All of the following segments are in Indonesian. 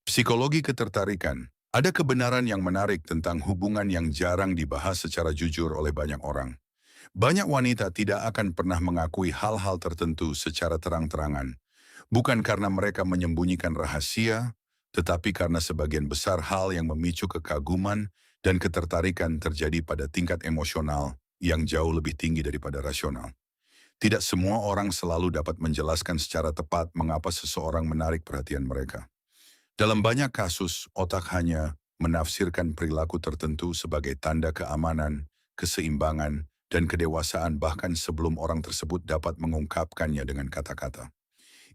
Psikologi ketertarikan. Ada kebenaran yang menarik tentang hubungan yang jarang dibahas secara jujur oleh banyak orang. Banyak wanita tidak akan pernah mengakui hal-hal tertentu secara terang-terangan. Bukan karena mereka menyembunyikan rahasia, tetapi karena sebagian besar hal yang memicu kekaguman dan ketertarikan terjadi pada tingkat emosional yang jauh lebih tinggi daripada rasional. Tidak semua orang selalu dapat menjelaskan secara tepat mengapa seseorang menarik perhatian mereka. Dalam banyak kasus, otak hanya menafsirkan perilaku tertentu sebagai tanda keamanan, keseimbangan, dan kedewasaan bahkan sebelum orang tersebut dapat mengungkapkannya dengan kata-kata.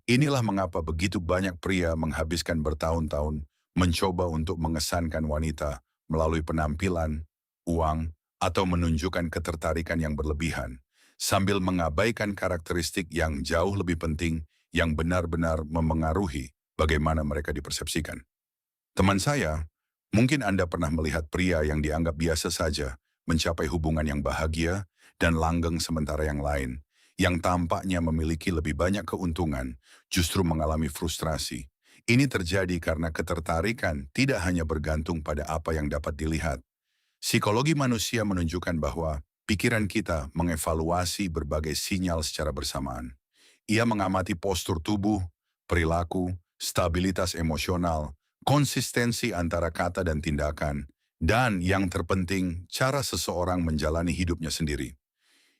Inilah mengapa begitu banyak pria menghabiskan bertahun-tahun mencoba untuk mengesankan wanita melalui penampilan, uang, atau menunjukkan ketertarikan yang berlebihan, sambil mengabaikan karakteristik yang jauh lebih penting yang benar-benar memengaruhi bagaimana mereka dipersepsikan. Teman saya, mungkin Anda pernah melihat pria yang dianggap biasa saja mencapai hubungan yang bahagia dan langgeng sementara yang lain, yang tampaknya memiliki lebih banyak keuntungan, justru mengalami frustrasi. Ini terjadi karena ketertarikan tidak hanya bergantung pada apa yang dapat dilihat. Psikologi manusia menunjukkan bahwa pikiran kita mengevaluasi berbagai sinyal secara bersamaan. Ia mengamati postur tubuh, perilaku, stabilitas emosional, konsistensi antara kata dan tindakan, dan yang terpenting, cara seseorang menjalani hidupnya sendiri.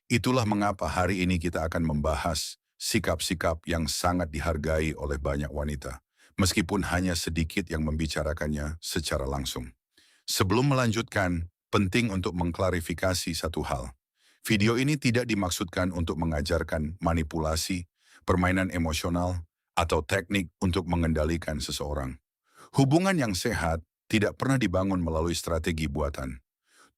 Itulah mengapa hari ini kita akan membahas sikap-sikap yang sangat dihargai oleh banyak wanita, meskipun hanya sedikit yang membicarakannya secara langsung. Sebelum melanjutkan, penting untuk mengklarifikasi satu hal. Video ini tidak dimaksudkan untuk mengajarkan manipulasi, permainan emosional, atau teknik untuk mengendalikan seseorang. Hubungan yang sehat tidak pernah dibangun melalui strategi buatan.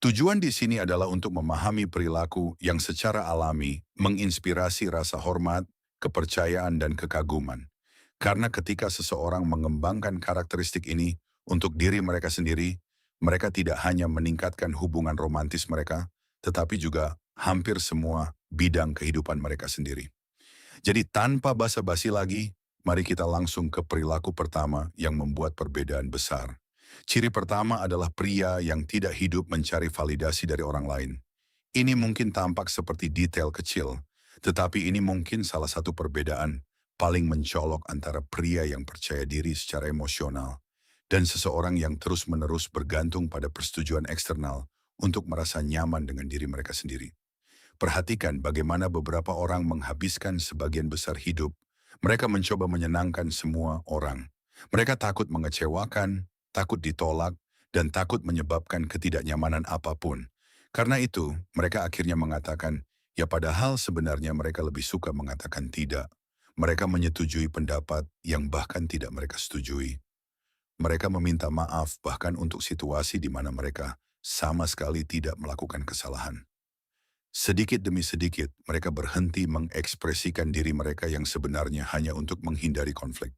Tujuan di sini adalah untuk memahami perilaku yang secara alami menginspirasi rasa hormat, kepercayaan, dan kekaguman. Karena ketika seseorang mengembangkan karakteristik ini untuk diri mereka sendiri, mereka tidak hanya meningkatkan hubungan romantis mereka, tetapi juga hampir semua bidang kehidupan mereka sendiri. Jadi tanpa basa-basi lagi, mari kita langsung ke perilaku pertama yang membuat perbedaan besar. Ciri pertama adalah pria yang tidak hidup mencari validasi dari orang lain. Ini mungkin tampak seperti detail kecil, tetapi ini mungkin salah satu perbedaan paling mencolok antara pria yang percaya diri secara emosional dan seseorang yang terus-menerus bergantung pada persetujuan eksternal untuk merasa nyaman dengan diri mereka sendiri. Perhatikan bagaimana beberapa orang menghabiskan sebagian besar hidup. Mereka mencoba menyenangkan semua orang. Mereka takut mengecewakan, takut ditolak, dan takut menyebabkan ketidaknyamanan apapun. Karena itu, mereka akhirnya mengatakan, ya padahal sebenarnya mereka lebih suka mengatakan tidak. Mereka menyetujui pendapat yang bahkan tidak mereka setujui. Mereka meminta maaf bahkan untuk situasi di mana mereka sama sekali tidak melakukan kesalahan. Sedikit demi sedikit, mereka berhenti mengekspresikan diri mereka yang sebenarnya hanya untuk menghindari konflik.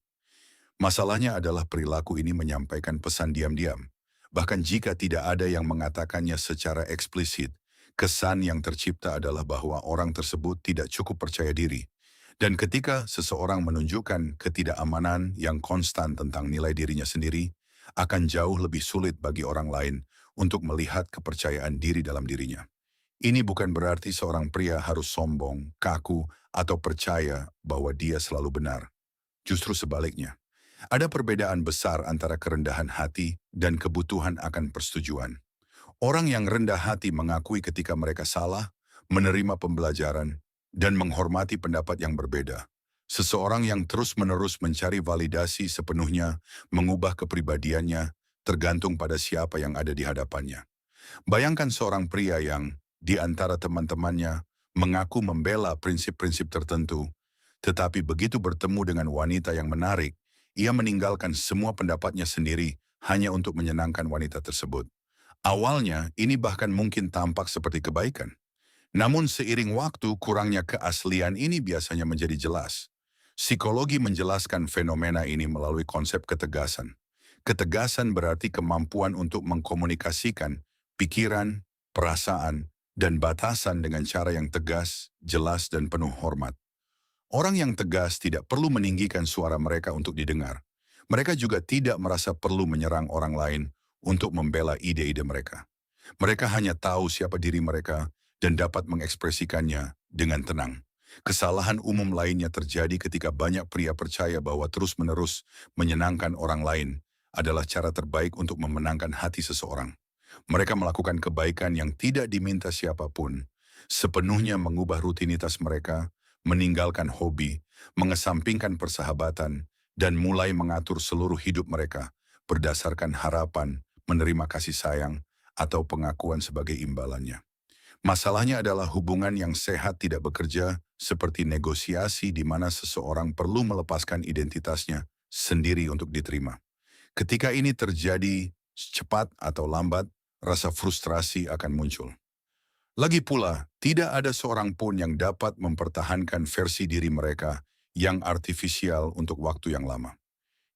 Masalahnya adalah perilaku ini menyampaikan pesan diam-diam. Bahkan jika tidak ada yang mengatakannya secara eksplisit, kesan yang tercipta adalah bahwa orang tersebut tidak cukup percaya diri. Dan ketika seseorang menunjukkan ketidakamanan yang konstan tentang nilai dirinya sendiri, akan jauh lebih sulit bagi orang lain untuk melihat kepercayaan diri dalam dirinya. Ini bukan berarti seorang pria harus sombong, kaku, atau percaya bahwa dia selalu benar. Justru sebaliknya, ada perbedaan besar antara kerendahan hati dan kebutuhan akan persetujuan. Orang yang rendah hati mengakui ketika mereka salah, menerima pembelajaran, dan menghormati pendapat yang berbeda. Seseorang yang terus-menerus mencari validasi sepenuhnya mengubah kepribadiannya tergantung pada siapa yang ada di hadapannya. Bayangkan seorang pria yang, di antara teman-temannya, mengaku membela prinsip-prinsip tertentu, tetapi begitu bertemu dengan wanita yang menarik, ia meninggalkan semua pendapatnya sendiri hanya untuk menyenangkan wanita tersebut. Awalnya, ini bahkan mungkin tampak seperti kebaikan. Namun seiring waktu, kurangnya keaslian ini biasanya menjadi jelas. Psikologi menjelaskan fenomena ini melalui konsep ketegasan. Ketegasan berarti kemampuan untuk mengkomunikasikan pikiran, perasaan, dan batasan dengan cara yang tegas, jelas, dan penuh hormat. Orang yang tegas tidak perlu meninggikan suara mereka untuk didengar. Mereka juga tidak merasa perlu menyerang orang lain untuk membela ide-ide mereka. Mereka hanya tahu siapa diri mereka dan dapat mengekspresikannya dengan tenang. Kesalahan umum lainnya terjadi ketika banyak pria percaya bahwa terus-menerus menyenangkan orang lain adalah cara terbaik untuk memenangkan hati seseorang. Mereka melakukan kebaikan yang tidak diminta siapapun, sepenuhnya mengubah rutinitas mereka, meninggalkan hobi, mengesampingkan persahabatan, dan mulai mengatur seluruh hidup mereka berdasarkan harapan, menerima kasih sayang, atau pengakuan sebagai imbalannya. Masalahnya adalah hubungan yang sehat tidak bekerja seperti negosiasi di mana seseorang perlu melepaskan identitasnya sendiri untuk diterima. Ketika ini terjadi cepat atau lambat, rasa frustrasi akan muncul. Lagi pula, tidak ada seorang pun yang dapat mempertahankan versi diri mereka yang artifisial untuk waktu yang lama.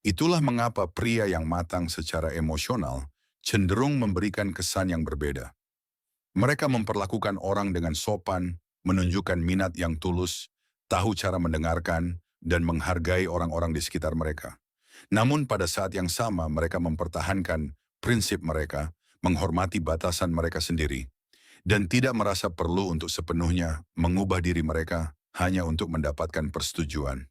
Itulah mengapa pria yang matang secara emosional cenderung memberikan kesan yang berbeda. Mereka memperlakukan orang dengan sopan, menunjukkan minat yang tulus, tahu cara mendengarkan, dan menghargai orang-orang di sekitar mereka. Namun pada saat yang sama mereka mempertahankan prinsip mereka, menghormati batasan mereka sendiri, dan tidak merasa perlu untuk sepenuhnya mengubah diri mereka hanya untuk mendapatkan persetujuan.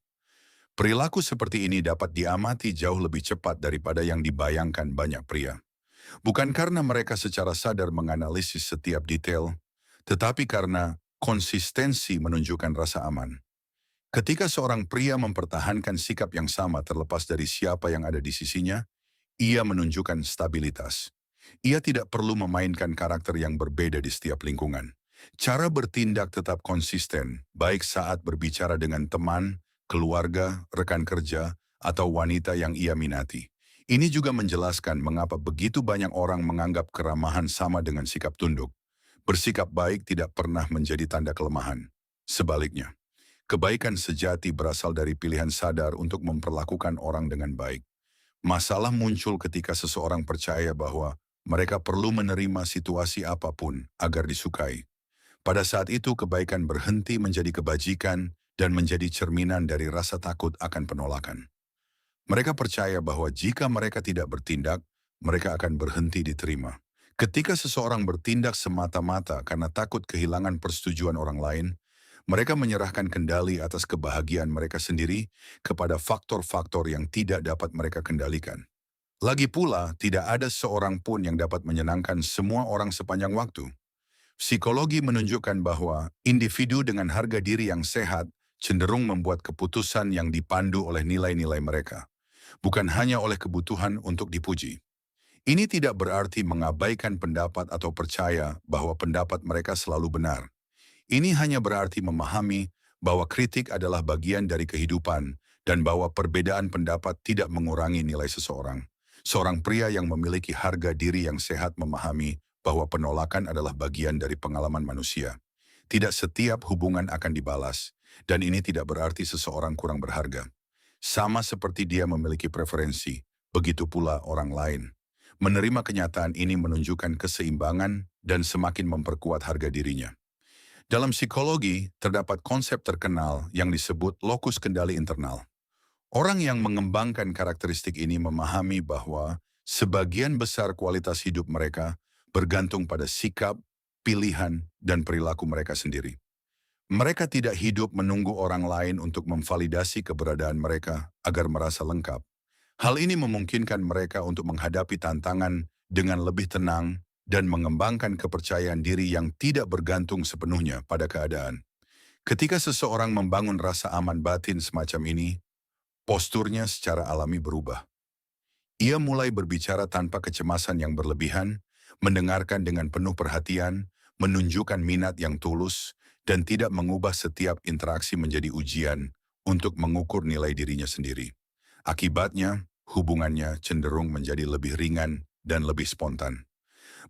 Perilaku seperti ini dapat diamati jauh lebih cepat daripada yang dibayangkan banyak pria. Bukan karena mereka secara sadar menganalisis setiap detail, tetapi karena konsistensi menunjukkan rasa aman. Ketika seorang pria mempertahankan sikap yang sama terlepas dari siapa yang ada di sisinya, ia menunjukkan stabilitas. Ia tidak perlu memainkan karakter yang berbeda di setiap lingkungan. Cara bertindak tetap konsisten, baik saat berbicara dengan teman, keluarga, rekan kerja, atau wanita yang ia minati. Ini juga menjelaskan mengapa begitu banyak orang menganggap keramahan sama dengan sikap tunduk. Bersikap baik tidak pernah menjadi tanda kelemahan. Sebaliknya, kebaikan sejati berasal dari pilihan sadar untuk memperlakukan orang dengan baik. Masalah muncul ketika seseorang percaya bahwa mereka perlu menerima situasi apapun agar disukai. Pada saat itu kebaikan berhenti menjadi kebajikan dan menjadi cerminan dari rasa takut akan penolakan. Mereka percaya bahwa jika mereka tidak bertindak, mereka akan berhenti diterima. Ketika seseorang bertindak semata-mata karena takut kehilangan persetujuan orang lain, mereka menyerahkan kendali atas kebahagiaan mereka sendiri kepada faktor-faktor yang tidak dapat mereka kendalikan. Lagi pula, tidak ada seorang pun yang dapat menyenangkan semua orang sepanjang waktu. Psikologi menunjukkan bahwa individu dengan harga diri yang sehat cenderung membuat keputusan yang dipandu oleh nilai-nilai mereka, bukan hanya oleh kebutuhan untuk dipuji. Ini tidak berarti mengabaikan pendapat atau percaya bahwa pendapat mereka selalu benar. Ini hanya berarti memahami bahwa kritik adalah bagian dari kehidupan dan bahwa perbedaan pendapat tidak mengurangi nilai seseorang. Seorang pria yang memiliki harga diri yang sehat memahami bahwa penolakan adalah bagian dari pengalaman manusia. Tidak setiap hubungan akan dibalas, dan ini tidak berarti seseorang kurang berharga. Sama seperti dia memiliki preferensi, begitu pula orang lain. Menerima kenyataan ini menunjukkan keseimbangan dan semakin memperkuat harga dirinya. Dalam psikologi, terdapat konsep terkenal yang disebut lokus kendali internal. Orang yang mengembangkan karakteristik ini memahami bahwa sebagian besar kualitas hidup mereka bergantung pada sikap, pilihan, dan perilaku mereka sendiri. Mereka tidak hidup menunggu orang lain untuk memvalidasi keberadaan mereka agar merasa lengkap. Hal ini memungkinkan mereka untuk menghadapi tantangan dengan lebih tenang dan mengembangkan kepercayaan diri yang tidak bergantung sepenuhnya pada keadaan. Ketika seseorang membangun rasa aman batin semacam ini, posturnya secara alami berubah. Ia mulai berbicara tanpa kecemasan yang berlebihan, mendengarkan dengan penuh perhatian, menunjukkan minat yang tulus, dan tidak mengubah setiap interaksi menjadi ujian untuk mengukur nilai dirinya sendiri. Akibatnya, hubungannya cenderung menjadi lebih ringan dan lebih spontan.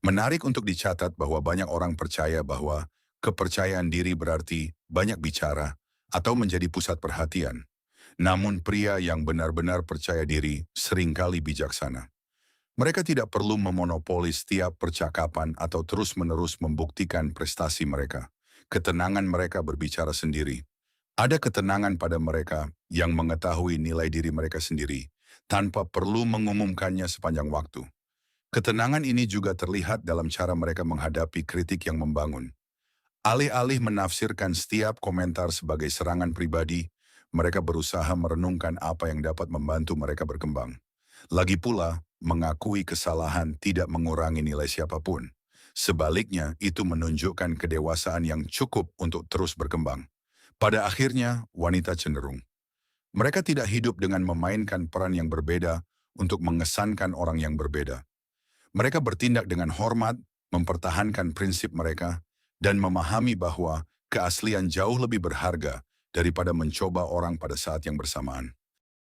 Menarik untuk dicatat bahwa banyak orang percaya bahwa kepercayaan diri berarti banyak bicara atau menjadi pusat perhatian. Namun pria yang benar-benar percaya diri seringkali bijaksana. Mereka tidak perlu memonopoli setiap percakapan atau terus-menerus membuktikan prestasi mereka. Ketenangan mereka berbicara sendiri. Ada ketenangan pada mereka yang mengetahui nilai diri mereka sendiri, tanpa perlu mengumumkannya sepanjang waktu. Ketenangan ini juga terlihat dalam cara mereka menghadapi kritik yang membangun. Alih-alih menafsirkan setiap komentar sebagai serangan pribadi, mereka berusaha merenungkan apa yang dapat membantu mereka berkembang. Lagi pula, mengakui kesalahan tidak mengurangi nilai siapapun. Sebaliknya, itu menunjukkan kedewasaan yang cukup untuk terus berkembang. Pada akhirnya, wanita cenderung. Mereka tidak hidup dengan memainkan peran yang berbeda untuk mengesankan orang yang berbeda. Mereka bertindak dengan hormat, mempertahankan prinsip mereka, dan memahami bahwa keaslian jauh lebih berharga daripada mencoba orang pada saat yang bersamaan.